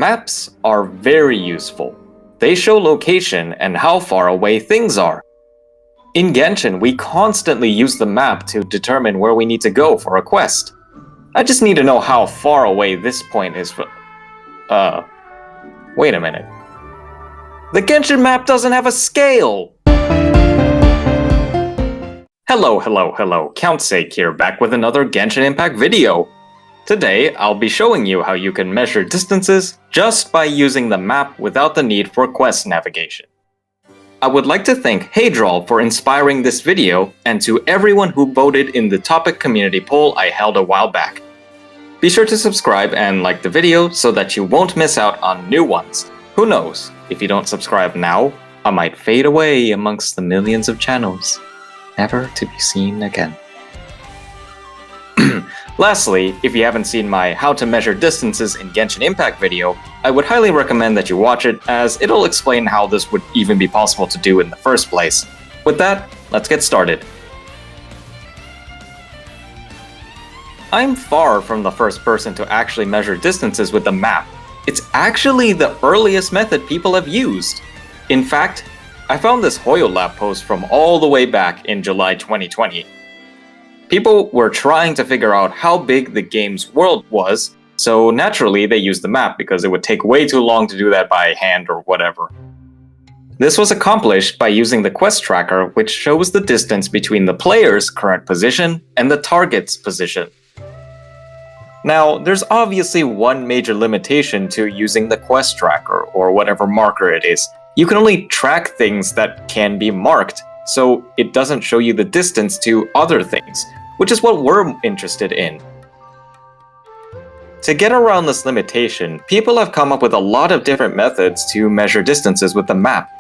Maps are very useful. They show location and how far away things are. In Genshin, we constantly use the map to determine where we need to go for a quest. I just need to know how far away this point is from... Wait a minute. The Genshin map doesn't have a scale! Hello, Count Sacke here, back with another Genshin Impact video. Today, I'll be showing you how you can measure distances just by using the map without the need for quest navigation. I would like to thank Heydral for inspiring this video, and to everyone who voted in the topic community poll I held a while back. Be sure to subscribe and like the video so that you won't miss out on new ones. Who knows, if you don't subscribe now, I might fade away amongst the millions of channels, never to be seen again. Lastly, if you haven't seen my How to Measure Distances in Genshin Impact video, I would highly recommend that you watch it, as it'll explain how this would even be possible to do in the first place. With that, let's get started. I'm far from the first person to actually measure distances with the map. It's actually the earliest method people have used. In fact, I found this HoYoLab post from all the way back in July 2020. People were trying to figure out how big the game's world was, so naturally they used the map because it would take way too long to do that by hand or whatever. This was accomplished by using the quest tracker, which shows the distance between the player's current position and the target's position. Now, there's obviously one major limitation to using the quest tracker, or whatever marker it is. You can only track things that can be marked, so it doesn't show you the distance to other things, which is what we're interested in. To get around this limitation, people have come up with a lot of different methods to measure distances with the map.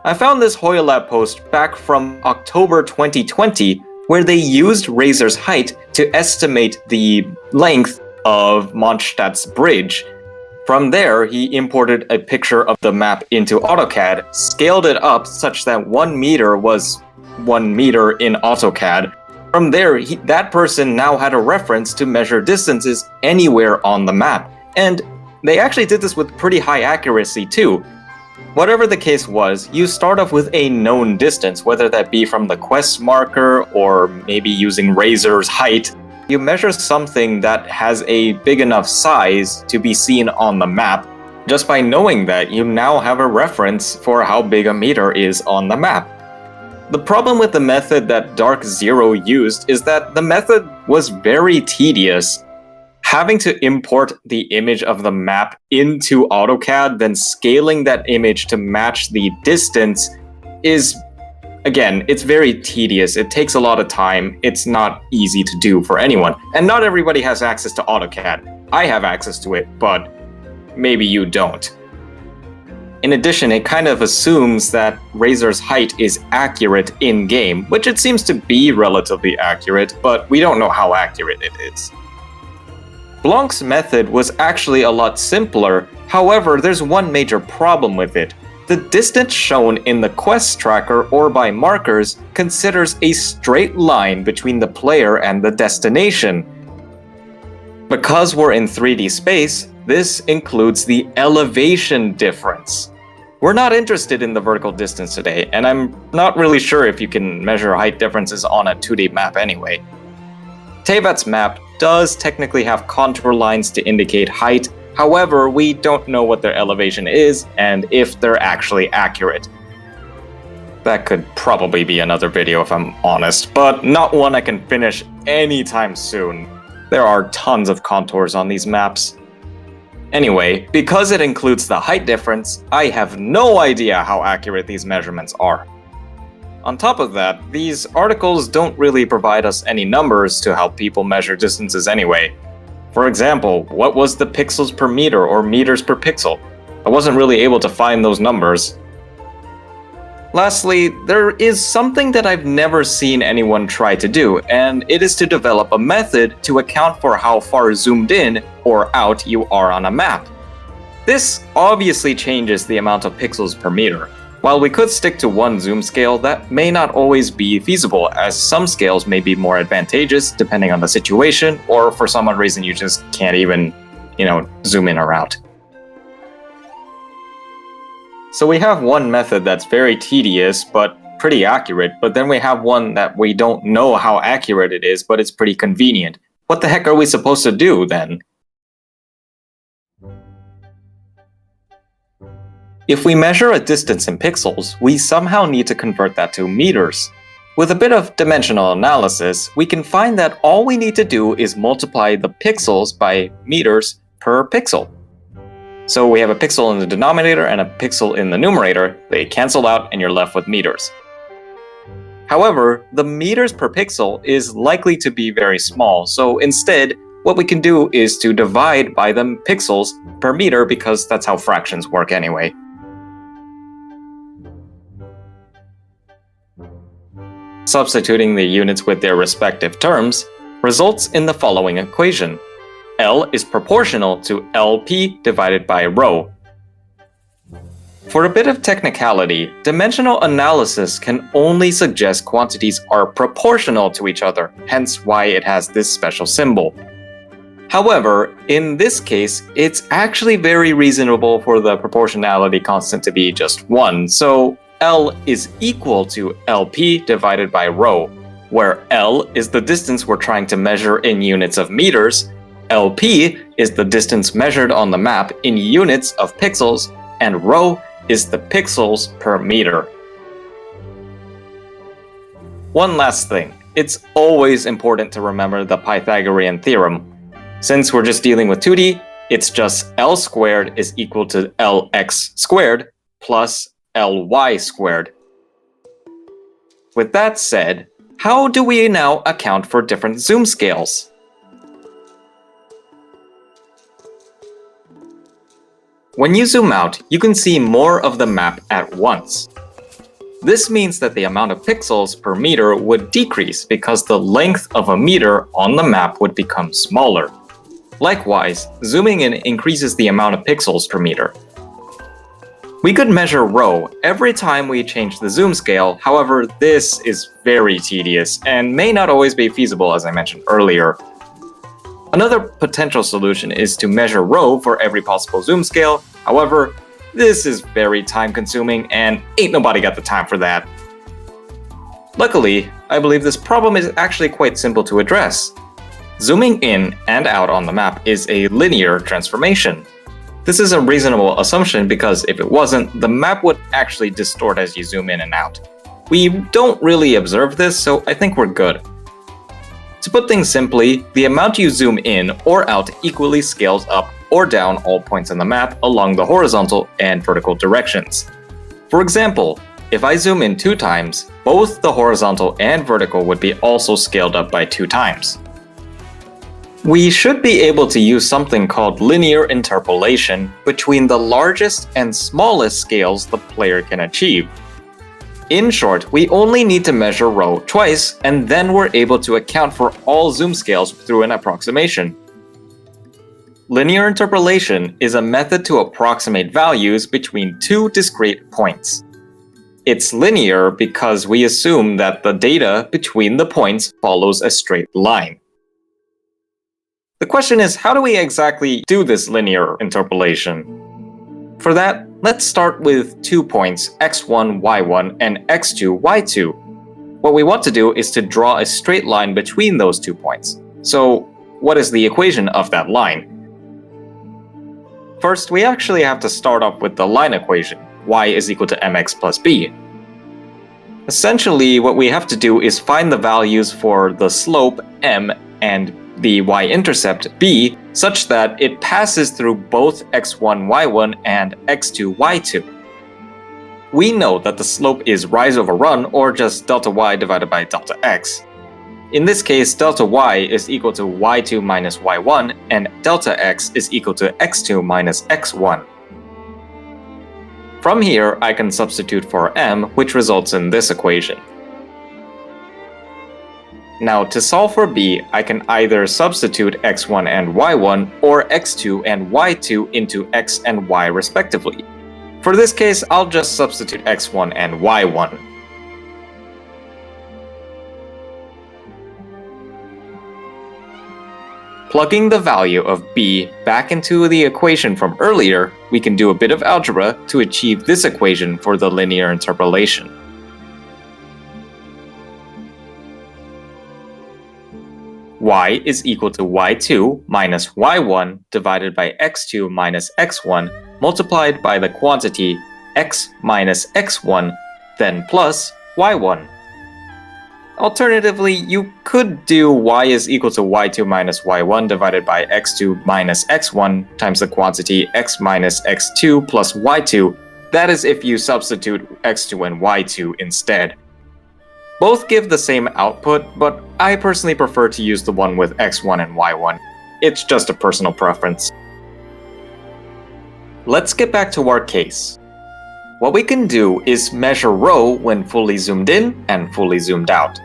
I found this HoYoLab post back from October 2020, where they used Razor's height to estimate the length of Mondstadt's bridge. From there, he imported a picture of the map into AutoCAD, scaled it up such that 1 meter was 1 meter in AutoCAD. From there, that person now had a reference to measure distances anywhere on the map. And they actually did this with pretty high accuracy too. Whatever the case was, you start off with a known distance, whether that be from the quest marker or maybe using Razor's height. You measure something that has a big enough size to be seen on the map. Just by knowing that, you now have a reference for how big a meter is on the map. The problem with the method that Dark Zero used is that the method was very tedious. Having to import the image of the map into AutoCAD, then scaling that image to match the distance is, again, it's very tedious. It takes a lot of time. It's not easy to do for anyone. And not everybody has access to AutoCAD. I have access to it, but maybe you don't. In addition, it kind of assumes that Razor's height is accurate in-game, which it seems to be relatively accurate, but we don't know how accurate it is. Blanc's method was actually a lot simpler, however, there's one major problem with it. The distance shown in the quest tracker or by markers considers a straight line between the player and the destination. Because we're in 3D space, this includes the elevation difference. We're not interested in the vertical distance today, and I'm not really sure if you can measure height differences on a 2D map anyway. Teyvat's map does technically have contour lines to indicate height, however, we don't know what their elevation is and if they're actually accurate. That could probably be another video if I'm honest, but not one I can finish anytime soon. There are tons of contours on these maps. Anyway, because it includes the height difference, I have no idea how accurate these measurements are. On top of that, these articles don't really provide us any numbers to help people measure distances anyway. For example, what was the pixels per meter or meters per pixel? I wasn't really able to find those numbers. Lastly, there is something that I've never seen anyone try to do, and it is to develop a method to account for how far zoomed in or out you are on a map. This obviously changes the amount of pixels per meter. While we could stick to one zoom scale, that may not always be feasible, as some scales may be more advantageous depending on the situation, or for some odd reason you just can't even, zoom in or out. So we have one method that's very tedious but pretty accurate, but then we have one that we don't know how accurate it is, but it's pretty convenient. What the heck are we supposed to do then? If we measure a distance in pixels, we somehow need to convert that to meters. With a bit of dimensional analysis, we can find that all we need to do is multiply the pixels by meters per pixel. So we have a pixel in the denominator and a pixel in the numerator. They cancel out and you're left with meters. However, the meters per pixel is likely to be very small, so instead, what we can do is to divide by the pixels per meter because that's how fractions work anyway. Substituting the units with their respective terms results in the following equation. L is proportional to LP divided by rho. For a bit of technicality, dimensional analysis can only suggest quantities are proportional to each other, hence why it has this special symbol. However, in this case, it's actually very reasonable for the proportionality constant to be just 1, so L is equal to LP divided by rho, where L is the distance we're trying to measure in units of meters, LP is the distance measured on the map in units of pixels, and rho is the pixels per meter. One last thing, it's always important to remember the Pythagorean theorem. Since we're just dealing with 2D, it's just L squared is equal to Lx squared plus Ly squared. With that said, how do we now account for different zoom scales? When you zoom out, you can see more of the map at once. This means that the amount of pixels per meter would decrease because the length of a meter on the map would become smaller. Likewise, zooming in increases the amount of pixels per meter. We could measure rho every time we change the zoom scale, however, this is very tedious and may not always be feasible as I mentioned earlier. Another potential solution is to measure rho for every possible zoom scale, however, this is very time consuming and ain't nobody got the time for that. Luckily, I believe this problem is actually quite simple to address. Zooming in and out on the map is a linear transformation. This is a reasonable assumption because if it wasn't, the map would actually distort as you zoom in and out. We don't really observe this, so I think we're good. To put things simply, the amount you zoom in or out equally scales up or down all points on the map along the horizontal and vertical directions. For example, if I zoom in 2 times, both the horizontal and vertical would be also scaled up by 2 times. We should be able to use something called linear interpolation between the largest and smallest scales the player can achieve. In short, we only need to measure rho twice, and then we're able to account for all zoom scales through an approximation. Linear interpolation is a method to approximate values between 2 discrete points. It's linear because we assume that the data between the points follows a straight line. The question is, how do we exactly do this linear interpolation? For that, let's start with 2 points, x1, y1, and x2, y2. What we want to do is to draw a straight line between those 2 points. So, what is the equation of that line? First, we actually have to start off with the line equation, y is equal to mx plus b. Essentially, what we have to do is find the values for the slope m and the y-intercept b such that it passes through both x1, y1 and x2, y2. We know that the slope is rise over run, or just delta y divided by delta x. In this case, delta y is equal to y2 minus y1, and delta x is equal to x2 minus x1. From here, I can substitute for m, which results in this equation. Now, to solve for b, I can either substitute x1 and y1, or x2 and y2 into x and y respectively. For this case, I'll just substitute x1 and y1. Plugging the value of b back into the equation from earlier, we can do a bit of algebra to achieve this equation for the linear interpolation. Y is equal to y2 minus y1 divided by x2 minus x1 multiplied by the quantity x minus x1, then plus y1. Alternatively, you could do y is equal to y2 minus y1 divided by x2 minus x1 times the quantity x minus x2 plus y2. That is if you substitute x2 and y2 instead. Both give the same output, but I personally prefer to use the one with x1 and y1. It's just a personal preference. Let's get back to our case. What we can do is measure ρ when fully zoomed in and fully zoomed out.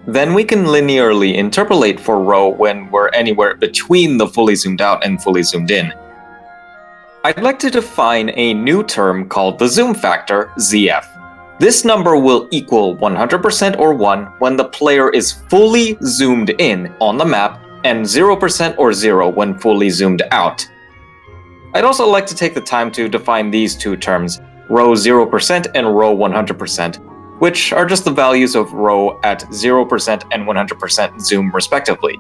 Then we can linearly interpolate for ρ when we're anywhere between the fully zoomed out and fully zoomed in. I'd like to define a new term called the zoom factor, ZF. This number will equal 100% or 1 when the player is fully zoomed in on the map and 0% or 0 when fully zoomed out. I'd also like to take the time to define these two terms, ρ 0% and ρ 100%. Which are just the values of ρ at 0% and 100% zoom respectively.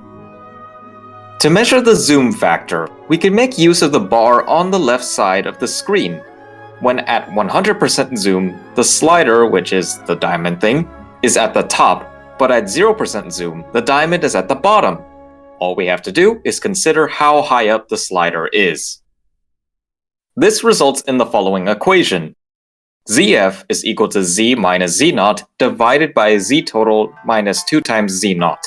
To measure the zoom factor, we can make use of the bar on the left side of the screen. When at 100% zoom, the slider, which is the diamond thing, is at the top, but at 0% zoom, the diamond is at the bottom. All we have to do is consider how high up the slider is. This results in the following equation. ZF is equal to Z minus Z0 divided by Z total minus 2 times Z0.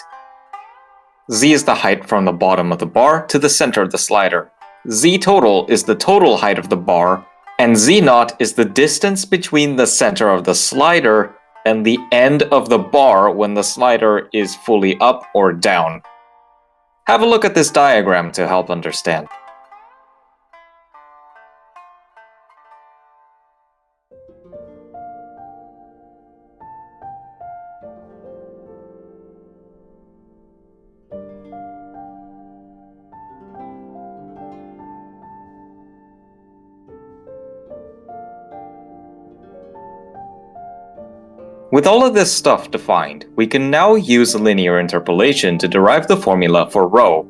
Z is the height from the bottom of the bar to the center of the slider. Z total is the total height of the bar, and Z0 is the distance between the center of the slider and the end of the bar when the slider is fully up or down. Have a look at this diagram to help understand. With all of this stuff defined, we can now use linear interpolation to derive the formula for ρ.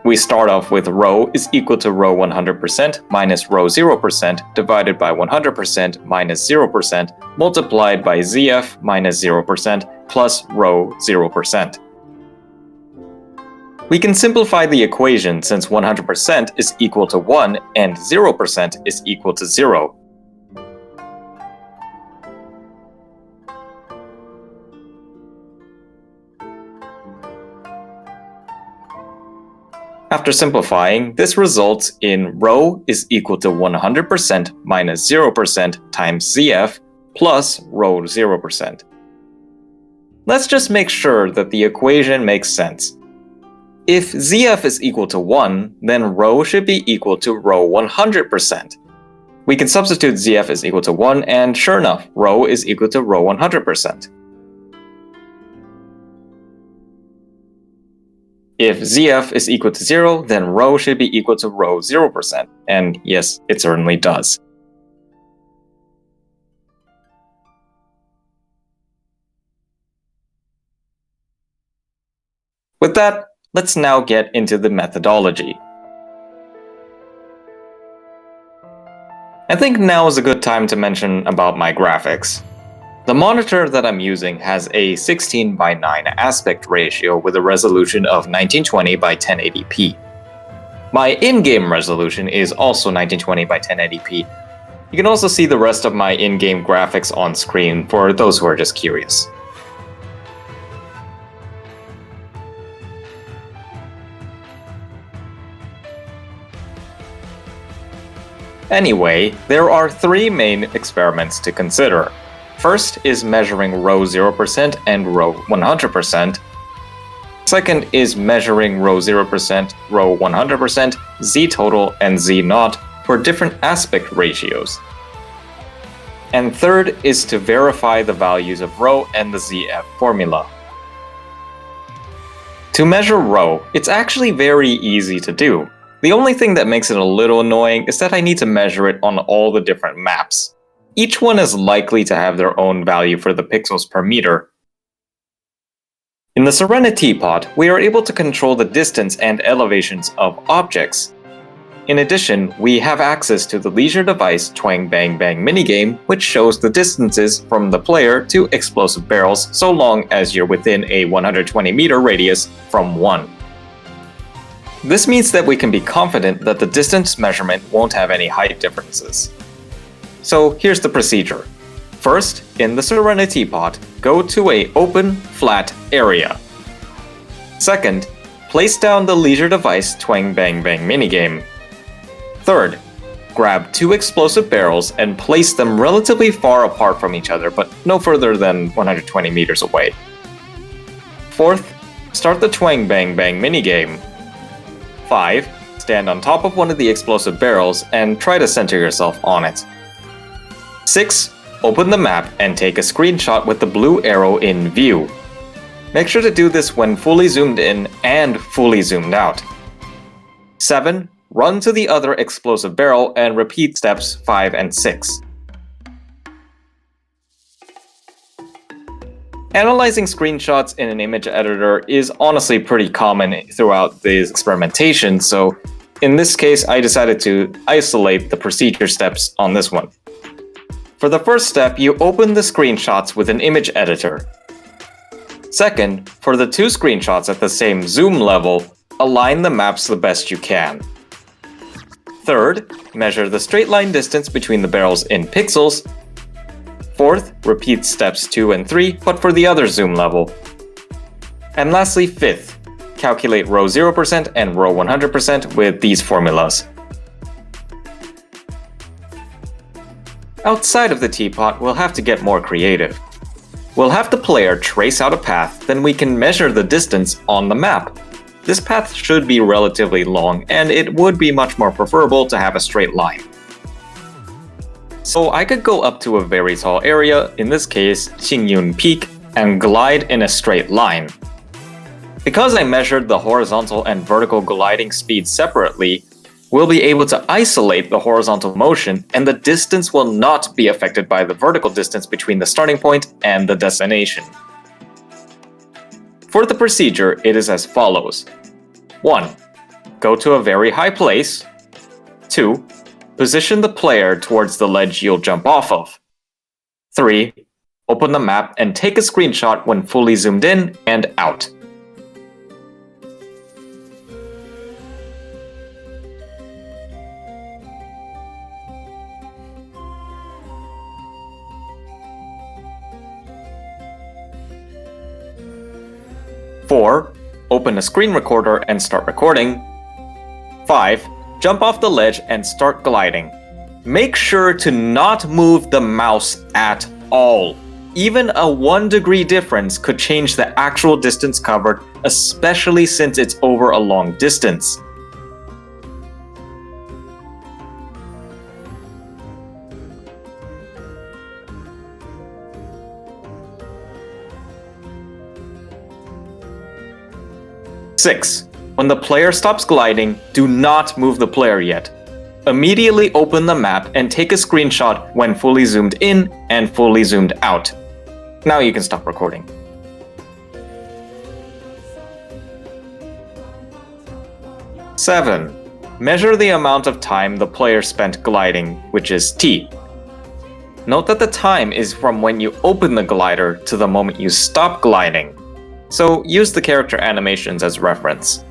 We start off with ρ is equal to ρ 100% minus ρ 0% divided by 100% minus 0% multiplied by ZF minus 0% plus ρ 0%. We can simplify the equation since 100% is equal to 1 and 0% is equal to 0. After simplifying, this results in ρ is equal to 100% minus 0% times ZF plus ρ 0%. Let's just make sure that the equation makes sense. If ZF is equal to 1, then ρ should be equal to ρ 100%. We can substitute ZF is equal to 1 and sure enough, ρ is equal to ρ 100%. If ZF is equal to 0, then ρ should be equal to ρ 0%, and yes, it certainly does. With that, let's now get into the methodology. I think now is a good time to mention about my graphics. The monitor that I'm using has a 16 by 9 aspect ratio with a resolution of 1920 by 1080p. My in-game resolution is also 1920 by 1080p. You can also see the rest of my in-game graphics on screen for those who are just curious. Anyway, there are three main experiments to consider. First is measuring ρ 0% and ρ 100%. Second is measuring ρ 0%, ρ 100%, Z total, and Z0 for different aspect ratios. And third is to verify the values of ρ and the ZF formula. To measure rho, it's actually very easy to do. The only thing that makes it a little annoying is that I need to measure it on all the different maps. Each one is likely to have their own value for the pixels per meter. In the Serenity Teapot, we are able to control the distance and elevations of objects. In addition, we have access to the leisure device Twang Bang Bang minigame, which shows the distances from the player to explosive barrels so long as you're within a 120 meter radius from one. This means that we can be confident that the distance measurement won't have any height differences. So here's the procedure. First, in the Serenity Teapot, go to an open, flat area. Second, place down the leisure device Twang Bang Bang minigame. Third, grab 2 explosive barrels and place them relatively far apart from each other, but no further than 120 meters away. Fourth, start the Twang Bang Bang minigame. 5, stand on top of one of the explosive barrels and try to center yourself on it. 6, open the map and take a screenshot with the blue arrow in view. Make sure to do this when fully zoomed in and fully zoomed out. 7, run to the other explosive barrel and repeat steps 5 and 6. Analyzing screenshots in an image editor is honestly pretty common throughout these experimentations, so in this case I decided to isolate the procedure steps on this one. For the first step, you open the screenshots with an image editor. Second, for the 2 screenshots at the same zoom level, align the maps the best you can. Third, measure the straight line distance between the barrels in pixels. Fourth, repeat steps 2 and 3, but for the other zoom level. And lastly, fifth, calculate rho 0% and rho 100% with these formulas. Outside of the teapot, we'll have to get more creative. We'll have the player trace out a path, then we can measure the distance on the map. This path should be relatively long, and it would be much more preferable to have a straight line. So I could go up to a very tall area, in this case Xingyun Peak, and glide in a straight line. Because I measured the horizontal and vertical gliding speeds separately, we'll be able to isolate the horizontal motion, and the distance will not be affected by the vertical distance between the starting point and the destination. For the procedure, it is as follows. 1. Go to a very high place. 2. Position the player towards the ledge you'll jump off of. 3. Open the map and take a screenshot when fully zoomed in and out. Four, open a screen recorder and start recording. 5. Jump off the ledge and start gliding. Make sure to not move the mouse at all. Even a 1 degree difference could change the actual distance covered, especially since it's over a long distance. Six, when the player stops gliding, do not move the player yet. Immediately open the map and take a screenshot when fully zoomed in and fully zoomed out. Now you can stop recording. Seven, measure the amount of time the player spent gliding, which is t. Note that the time is from when you open the glider to the moment you stop gliding. So use the character animations as reference.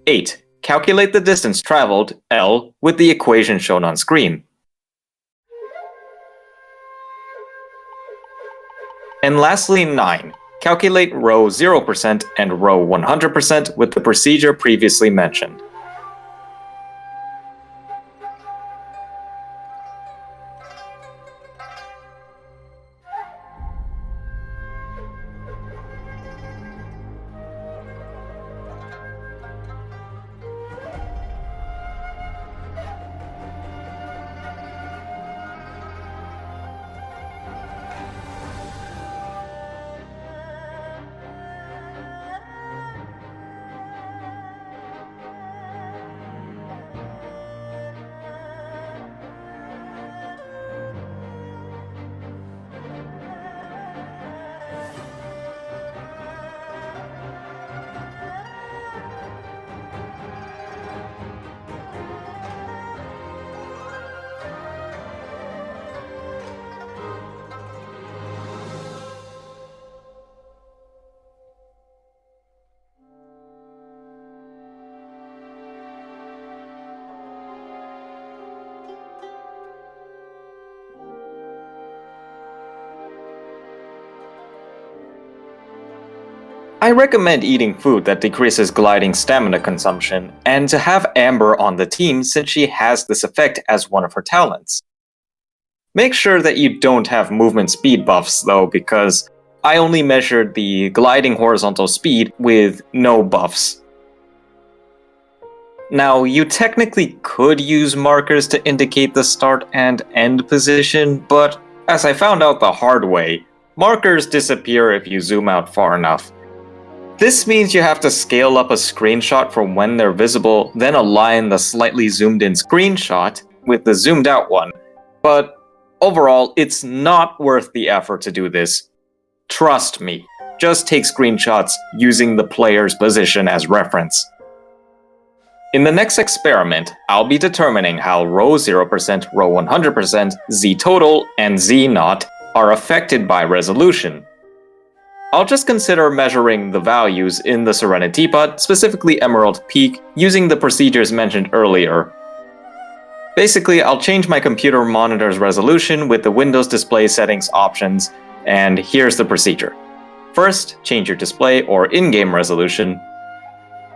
8. Calculate the distance traveled, L, with the equation shown on screen. And lastly, 9. Calculate rho 0% and rho 100% with the procedure previously mentioned. I recommend eating food that decreases gliding stamina consumption, and to have Amber on the team since she has this effect as one of her talents. Make sure that you don't have movement speed buffs though, because I only measured the gliding horizontal speed with no buffs. Now, you technically could use markers to indicate the start and end position, but as I found out the hard way, markers disappear if you zoom out far enough. This means you have to scale up a screenshot from when they're visible, then align the slightly zoomed in screenshot with the zoomed out one. But overall, it's not worth the effort to do this. Trust me, just take screenshots using the player's position as reference. In the next experiment, I'll be determining how row 0%, row 100%, z total, and z naught are affected by resolution. I'll just consider measuring the values in the Serenity Teapot, specifically Emerald Peak, using the procedures mentioned earlier. Basically, I'll change my computer monitor's resolution with the Windows display settings options, and here's the procedure. First, change your display or in-game resolution.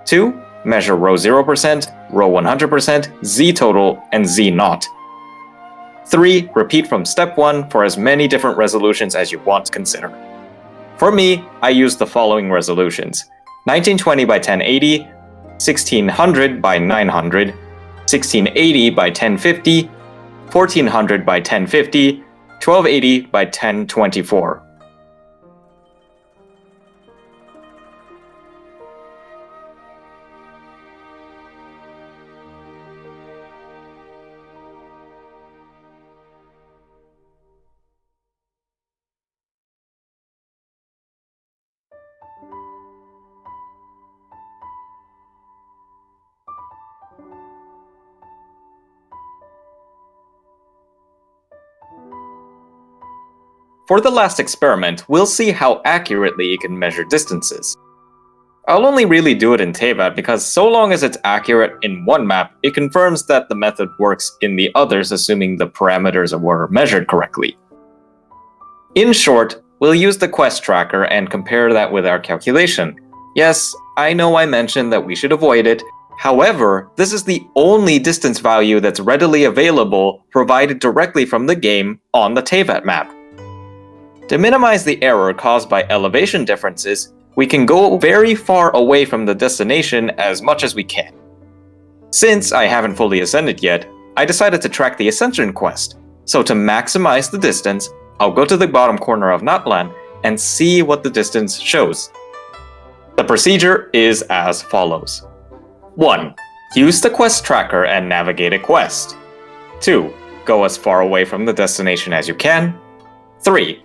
2. Measure row 0%, row 100%, z total, and z naught. 3. Repeat from step 1 for as many different resolutions as you want to consider. For me, I use the following resolutions: 1920 by 1080, 1600 by 900, 1680 by 1050, 1400 by 1050, 1280 by 1024. For the last experiment, we'll see how accurately you can measure distances. I'll only really do it in Tevat because so long as it's accurate in one map, it confirms that the method works in the others, assuming the parameters were measured correctly. In short, we'll use the quest tracker and compare that with our calculation. Yes, I know I mentioned that we should avoid it. However, this is the only distance value that's readily available provided directly from the game on the Tevat map. To minimize the error caused by elevation differences, we can go very far away from the destination as much as we can. Since I haven't fully ascended yet, I decided to track the Ascension quest. So to maximize the distance, I'll go to the bottom corner of Natlan and see what the distance shows. The procedure is as follows. 1. Use the quest tracker and navigate a quest. 2. Go as far away from the destination as you can. 3.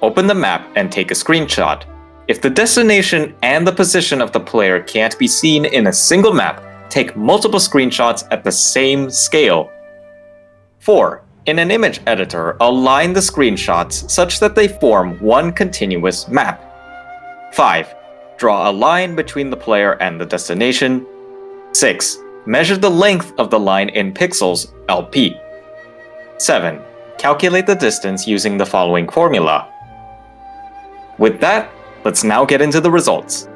Open the map and take a screenshot. If the destination and the position of the player can't be seen in a single map, take multiple screenshots at the same scale. 4. In an image editor, align the screenshots such that they form one continuous map. 5. Draw a line between the player and the destination. 6. Measure the length of the line in pixels, LP. 7. Calculate the distance using the following formula. With that, let's now get into the results.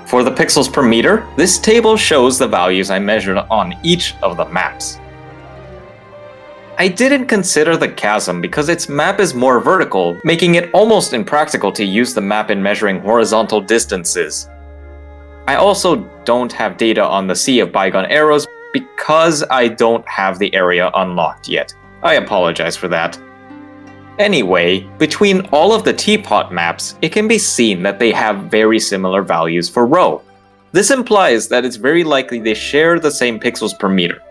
For the pixels per meter, this table shows the values I measured on each of the maps. I didn't consider the chasm because its map is more vertical, making it almost impractical to use the map in measuring horizontal distances. I also don't have data on the Sea of Bygone Arrows because I don't have the area unlocked yet. I apologize for that. Anyway, between all of the Teapot maps, it can be seen that they have very similar values for row. This implies that it's very likely they share the same pixels per meter.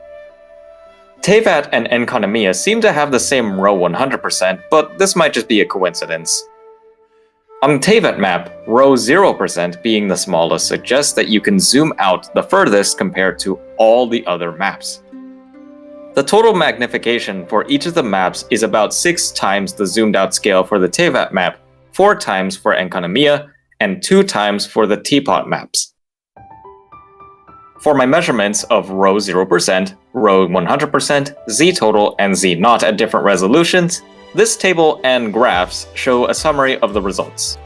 Tevat and Enconomia seem to have the same row 100%, but this might just be a coincidence. On the Tevat map, row 0% being the smallest suggests that you can zoom out the furthest compared to all the other maps. The total magnification for each of the maps is about 6 times the zoomed out scale for the Tevat map, 4 times for Enconomia, and 2 times for the Teapot maps. For my measurements of row 0%, row 100%, z total, and z naught at different resolutions, This table and graphs show a summary of the results.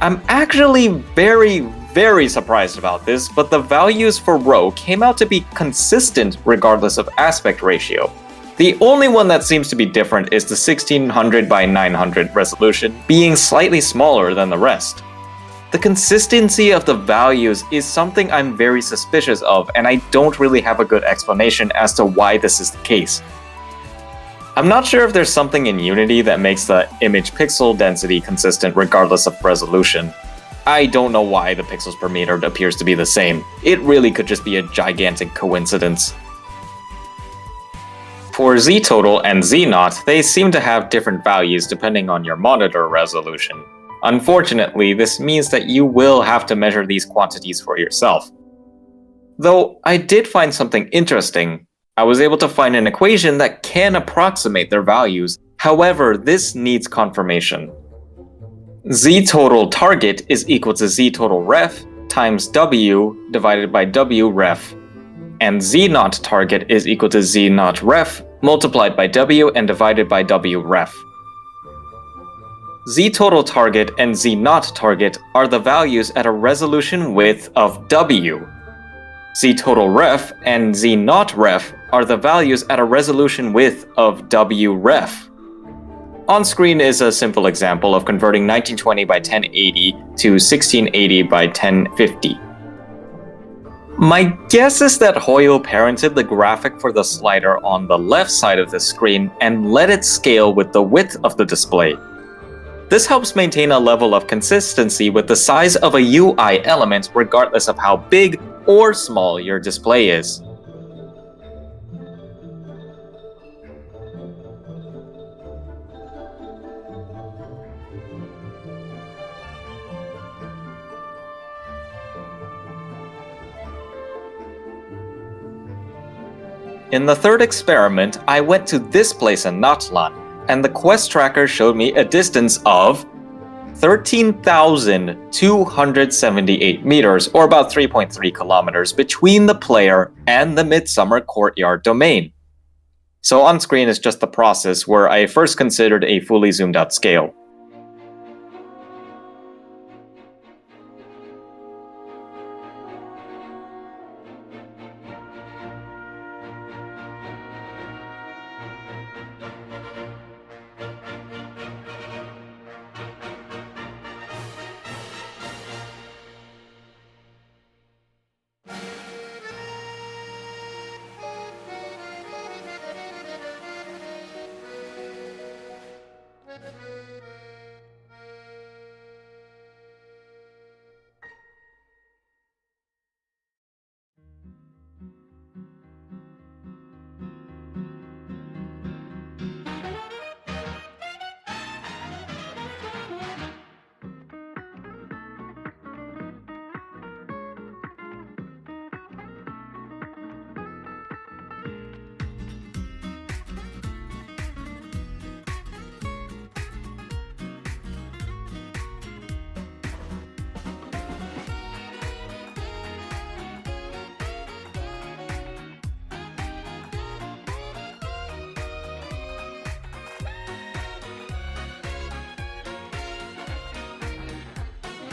I'm actually very surprised about this, but the values for rho came out to be consistent regardless of aspect ratio. The only one that seems to be different is the 1600 by 900 resolution, being slightly smaller than the rest. The consistency of the values is something I'm very suspicious of, and I don't really have a good explanation as to why this is the case. I'm not sure if there's something in Unity that makes the image pixel density consistent regardless of resolution. I don't know why the pixels per meter appears to be the same. It really could just be a gigantic coincidence. For Z-total and Z-naught, they seem to have different values depending on your monitor resolution. Unfortunately, this means that you will have to measure these quantities for yourself. Though I did find something interesting. I was able to find an equation that can approximate their values. However, this needs confirmation. Z-total target is equal to Z-total ref times W divided by W ref. And Z-naught target is equal to Z-naught ref multiplied by W and divided by W ref. Z-total target and Z-naught target are the values at a resolution width of W. Z-total ref and Z-naught ref are the values at a resolution width of W ref. On screen is a simple example of converting 1920 by 1080 to 1680 by 1050. My guess is that Hoyo parented the graphic for the slider on the left side of the screen and let it scale with the width of the display. This helps maintain a level of consistency with the size of a UI element regardless of how big or small your display is. In the third experiment, I went to this place in Natlan, and the quest tracker showed me a distance of 13,278 meters, or about 3.3 kilometers, between the player and the Midsummer Courtyard domain. So on screen is just the process where I first considered a fully zoomed out scale.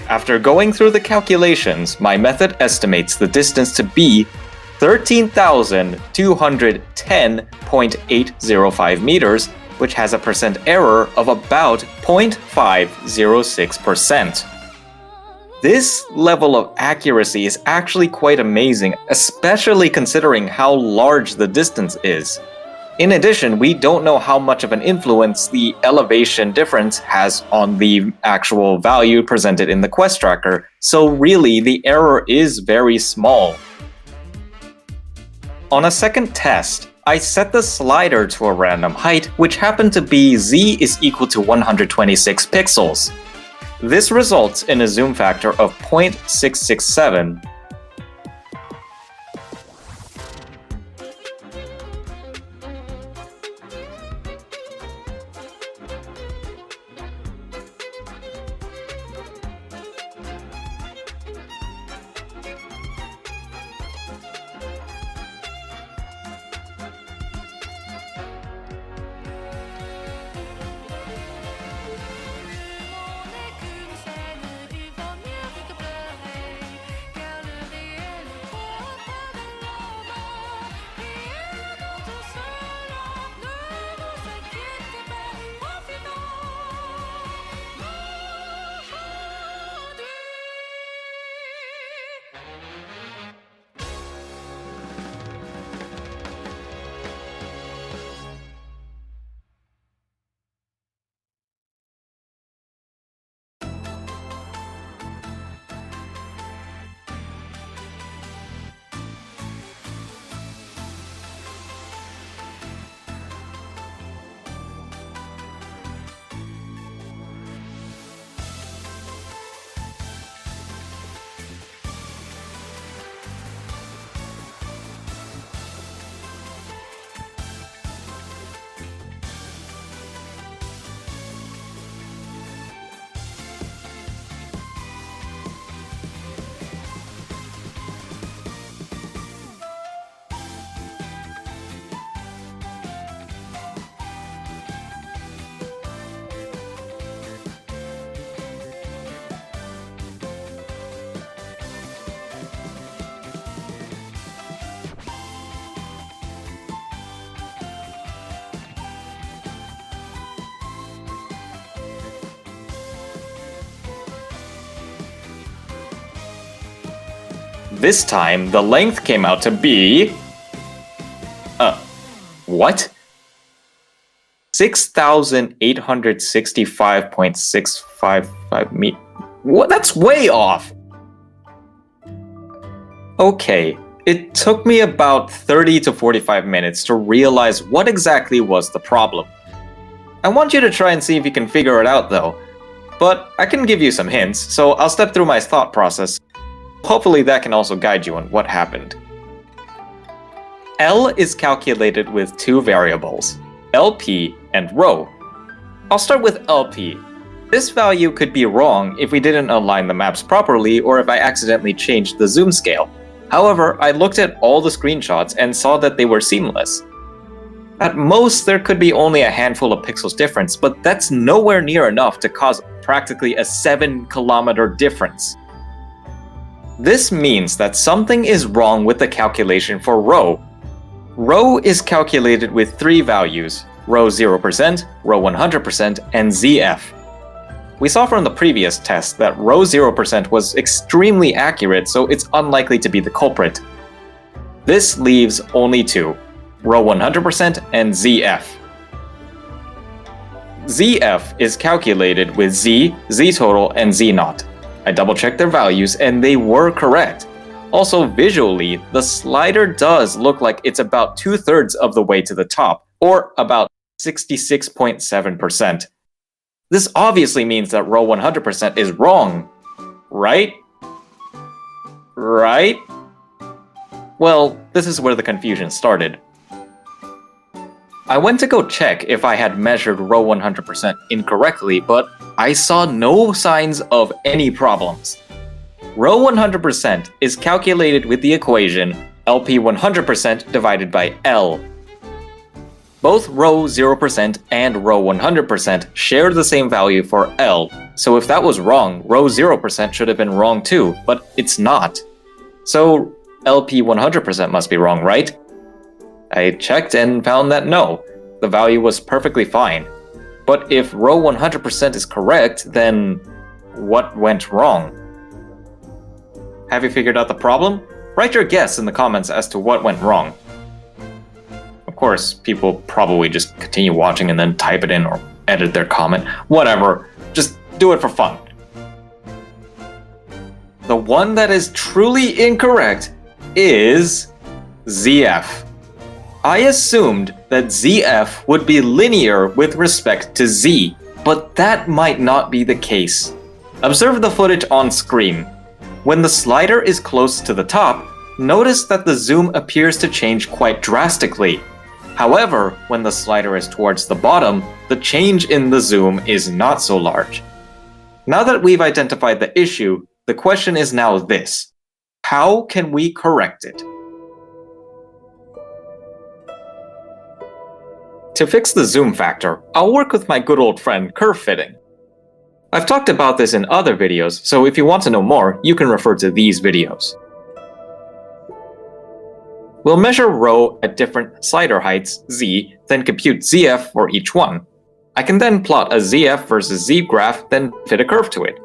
After going through the calculations, my method estimates the distance to be 13,210.805 meters, which has a percent error of about 0.506%. This level of accuracy is actually quite amazing, especially considering how large the distance is. In addition, we don't know how much of an influence the elevation difference has on the actual value presented in the quest tracker, so really the error is very small. On a second test, I set the slider to a random height, which happened to be z is equal to 126 pixels. This results in a zoom factor of 0.667. This time, the length came out to be... what? 6,865.655 meters. What? That's way off! Okay, it took me about 30 to 45 minutes to realize what exactly was the problem. I want you to try and see if you can figure it out though. But I can give you some hints, so I'll step through my thought process. Hopefully that can also guide you on what happened. L is calculated with two variables, LP and rho. I'll start with LP. This value could be wrong if we didn't align the maps properly or if I accidentally changed the zoom scale. However, I looked at all the screenshots and saw that they were seamless. At most, there could be only a handful of pixels difference, but that's nowhere near enough to cause practically a 7-kilometer difference. This means that something is wrong with the calculation for rho. Rho is calculated with three values, rho 0%, rho 100%, and ZF. We saw from the previous test that rho 0% was extremely accurate, so it's unlikely to be the culprit. This leaves only two, rho 100% and ZF. ZF is calculated with Z, Z total, and Z naught. I double-checked their values and they were correct. Also, visually, the slider does look like it's about 2/3 of the way to the top, or about 66.7%. This obviously means that rho 100% is wrong, right? Right? Well, this is where the confusion started. I went to go check if I had measured rho 100% incorrectly, but I saw no signs of any problems. Rho 100% is calculated with the equation LP 100% divided by L. Both rho 0% and rho 100% share the same value for L, so if that was wrong, rho 0% should have been wrong too, but it's not. So LP 100% must be wrong, right? I checked and found that no, the value was perfectly fine. But if rho 100% is correct, then what went wrong? Have you figured out the problem? Write your guess in the comments as to what went wrong. Of course, people probably just continue watching and then type it in or edit their comment. Whatever, just do it for fun. The one that is truly incorrect is ZF. I assumed that ZF would be linear with respect to Z, but that might not be the case. Observe the footage on screen. When the slider is close to the top, notice that the zoom appears to change quite drastically. However, when the slider is towards the bottom, the change in the zoom is not so large. Now that we've identified the issue, the question is now this: how can we correct it? To fix the zoom factor, I'll work with my good old friend curve fitting. I've talked about this in other videos, so if you want to know more, you can refer to these videos. We'll measure rho at different slider heights, Z, then compute ZF for each one. I can then plot a ZF versus Z graph, then fit a curve to it.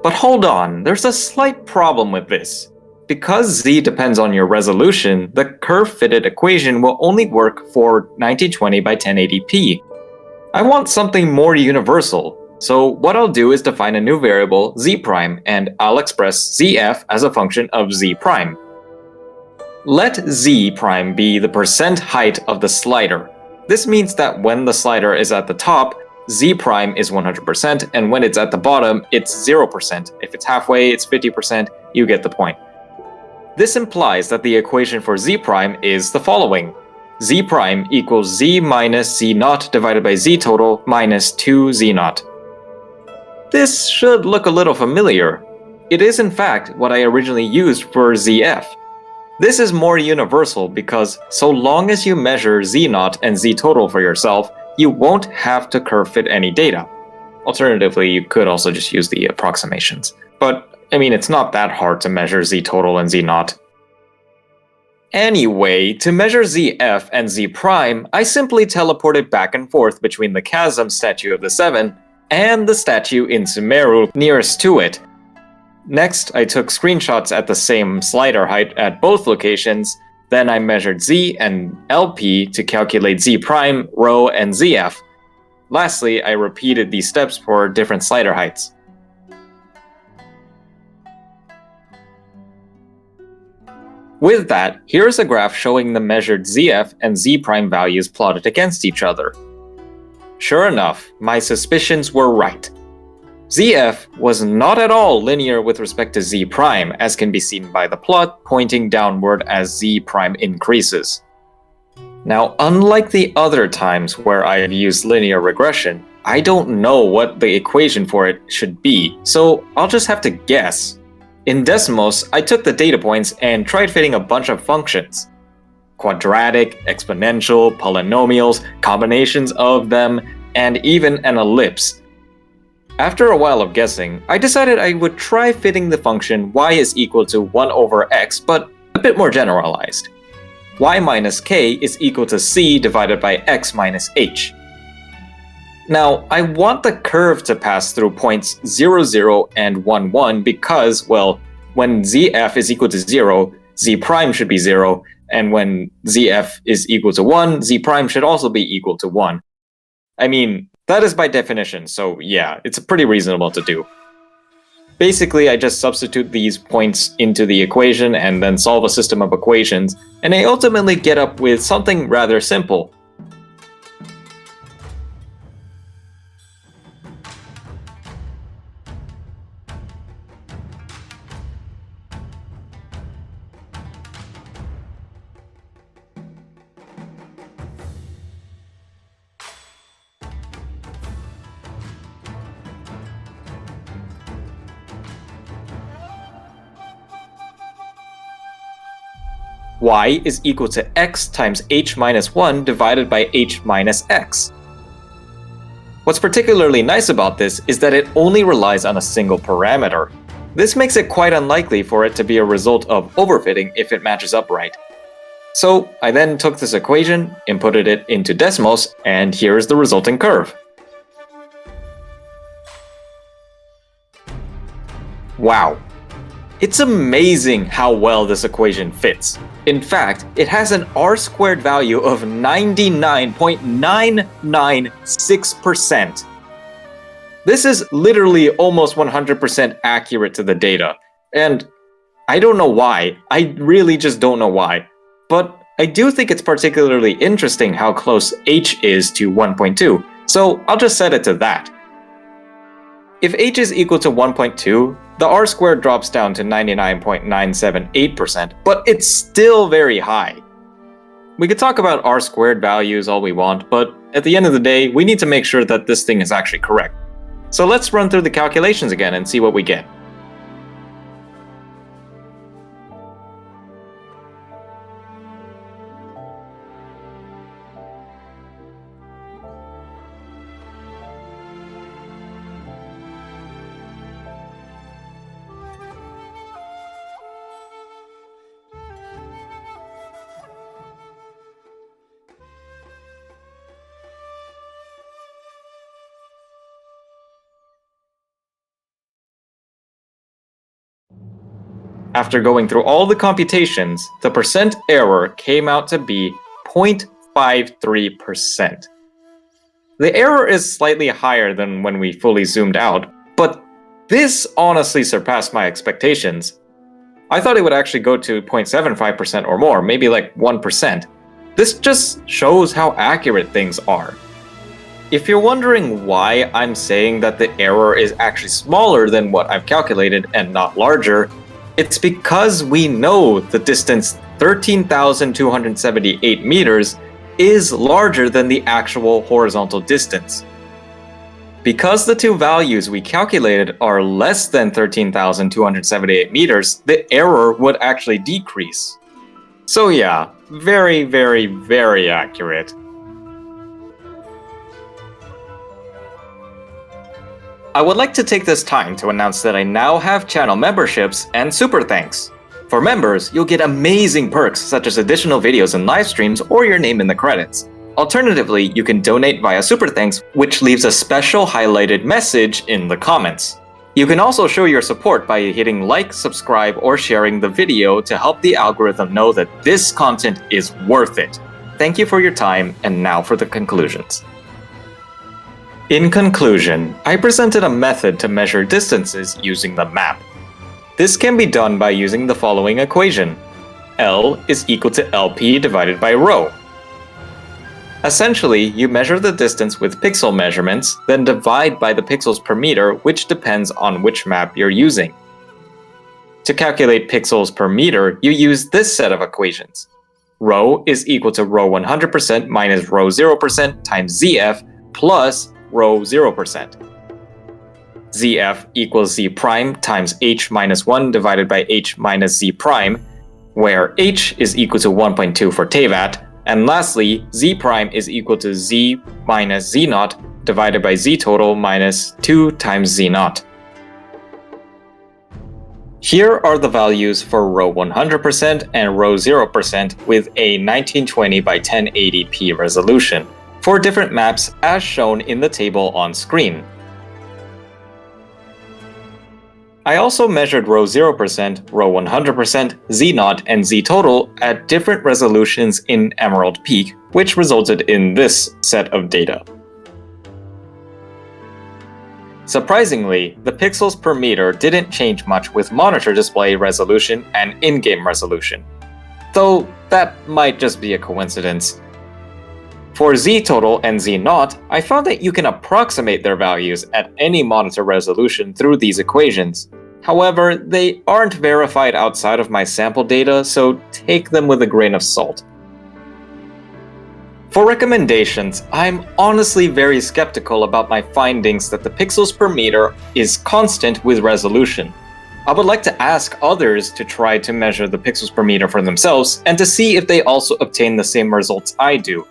But hold on, there's a slight problem with this. Because Z depends on your resolution, the curve-fitted equation will only work for 1920 by 1080p. I want something more universal, so what I'll do is define a new variable, Z', and I'll express ZF as a function of Z'. Let Z' be the percent height of the slider. This means that when the slider is at the top, Z' is 100%, and when it's at the bottom, it's 0%. If it's halfway, it's 50%, you get the point. This implies that the equation for Z' is the following. Z' equals Z minus Z naught divided by Z total minus 2 Z naught. This should look a little familiar. It is in fact what I originally used for ZF. This is more universal because so long as you measure Z naught and Z total for yourself, you won't have to curve fit any data. Alternatively, you could also just use the approximations. But I mean, it's not that hard to measure Z total and Z naught. Anyway, to measure ZF and Z', I simply teleported back and forth between the chasm statue of the 7 and the statue in Sumeru nearest to it. Next, I took screenshots at the same slider height at both locations. Then I measured Z and LP to calculate Z prime, rho, and ZF. Lastly, I repeated these steps for different slider heights. With that, here's a graph showing the measured ZF and Z prime values plotted against each other. Sure enough, my suspicions were right. ZF was not at all linear with respect to Z prime, as can be seen by the plot pointing downward as Z prime increases. Now, unlike the other times where I have used linear regression, I don't know what the equation for it should be, so I'll just have to guess. In Desmos, I took the data points and tried fitting a bunch of functions. Quadratic, exponential, polynomials, combinations of them, and even an ellipse. After a while of guessing, I decided I would try fitting the function y is equal to 1 over x, but a bit more generalized. Y minus k is equal to c divided by x minus h. Now, I want the curve to pass through points 0, 0, and 1, 1 because, well, when zf is equal to 0, z prime should be 0, and when zf is equal to 1, z prime should also be equal to 1. I mean, that is by definition, so yeah, it's pretty reasonable to do. Basically, I just substitute these points into the equation and then solve a system of equations, and I ultimately get up with something rather simple. Y is equal to x times h minus 1 divided by h minus x. What's particularly nice about this is that it only relies on a single parameter. This makes it quite unlikely for it to be a result of overfitting if it matches up right. So I then took this equation, inputted it into Desmos, and here is the resulting curve. Wow. It's amazing how well this equation fits. In fact, it has an r-squared value of 99.996%. This is literally almost 100% accurate to the data, and I don't know why. I really just don't know why. But I do think it's particularly interesting how close h is to 1.2, so I'll just set it to that. If h is equal to 1.2, the r-squared drops down to 99.978%, but it's still very high. We could talk about r-squared values all we want, but at the end of the day, we need to make sure that this thing is actually correct. So let's run through the calculations again and see what we get. After going through all the computations, the percent error came out to be 0.53%. The error is slightly higher than when we fully zoomed out, but this honestly surpassed my expectations. I thought it would actually go to 0.75% or more, maybe like 1%. This just shows how accurate things are. If you're wondering why I'm saying that the error is actually smaller than what I've calculated and not larger, it's because we know the distance 13,278 meters is larger than the actual horizontal distance. Because the two values we calculated are less than 13,278 meters, the error would actually decrease. So yeah, very, very, very accurate. I would like to take this time to announce that I now have channel memberships and super thanks. For members, you'll get amazing perks such as additional videos and live streams or your name in the credits. Alternatively, you can donate via super thanks, which leaves a special highlighted message in the comments. You can also show your support by hitting like, subscribe, or sharing the video to help the algorithm know that this content is worth it. Thank you for your time, and now for the conclusions. In conclusion, I presented a method to measure distances using the map. This can be done by using the following equation. L is equal to LP divided by rho. Essentially, you measure the distance with pixel measurements, then divide by the pixels per meter, which depends on which map you're using. To calculate pixels per meter, you use this set of equations. Rho is equal to rho 100% minus rho 0% times ZF plus rho 0%. ZF equals Z prime times H minus 1 divided by H minus Z prime, where H is equal to 1.2 for Tevat, and lastly, Z prime is equal to Z minus Z naught divided by Z total minus 2 times Z naught. Here are the values for rho 100% and rho 0% with a 1920 by 1080p resolution for different maps as shown in the table on screen. I also measured rho 0%, rho 100%, Z naught, and Z total at different resolutions in Emerald Peak, which resulted in this set of data. Surprisingly, the pixels per meter didn't change much with monitor display resolution and in-game resolution, though that might just be a coincidence. For Z total and Z naught, I found that you can approximate their values at any monitor resolution through these equations. However, they aren't verified outside of my sample data, so take them with a grain of salt. For recommendations, I'm honestly very skeptical about my findings that the pixels per meter is constant with resolution. I would like to ask others to try to measure the pixels per meter for themselves and to see if they also obtain the same results I do.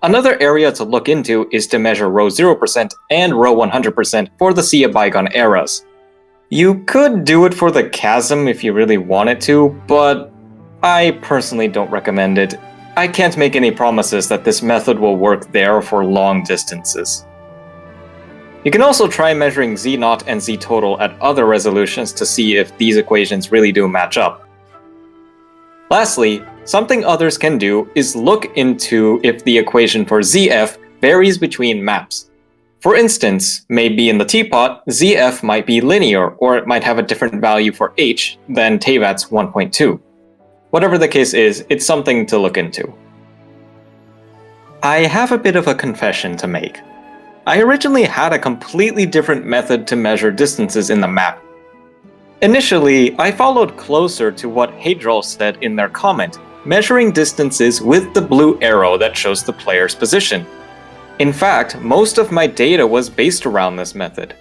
Another area to look into is to measure rho 0% and rho 100% for the Sea of Bygone eras. You could do it for the chasm if you really wanted to, but I personally don't recommend it. I can't make any promises that this method will work there for long distances. You can also try measuring Z naught and Z total at other resolutions to see if these equations really do match up. Lastly, something others can do is look into if the equation for ZF varies between maps. For instance, maybe in the teapot, ZF might be linear, or it might have a different value for H than Tevat's 1.2. Whatever the case is, it's something to look into. I have a bit of a confession to make. I originally had a completely different method to measure distances in the map. Initially, I followed closer to what Hadrol said in their comment, measuring distances with the blue arrow that shows the player's position. In fact, most of my data was based around this method.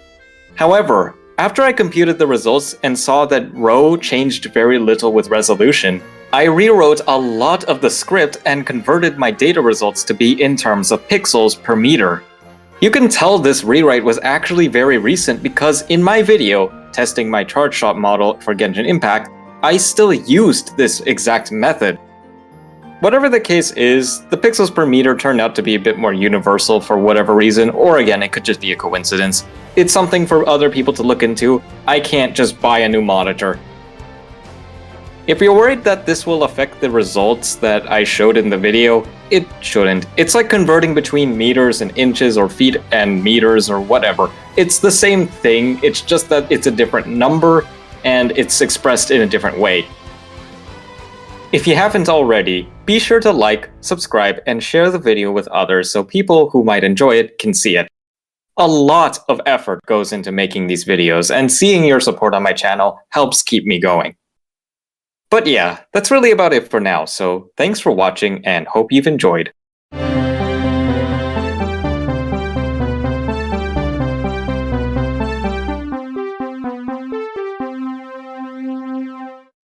However, after I computed the results and saw that rho changed very little with resolution, I rewrote a lot of the script and converted my data results to be in terms of pixels per meter. You can tell this rewrite was actually very recent because in my video, testing my charge shot model for Genshin Impact, I still used this exact method. Whatever the case is, the pixels per meter turned out to be a bit more universal for whatever reason, or again, it could just be a coincidence. It's something for other people to look into. I can't just buy a new monitor. If you're worried that this will affect the results that I showed in the video, it shouldn't. It's like converting between meters and inches or feet and meters or whatever. It's the same thing, it's just that it's a different number and it's expressed in a different way. If you haven't already, be sure to like, subscribe, and share the video with others so people who might enjoy it can see it. A lot of effort goes into making these videos, and seeing your support on my channel helps keep me going. But yeah, that's really about it for now, so thanks for watching and hope you've enjoyed.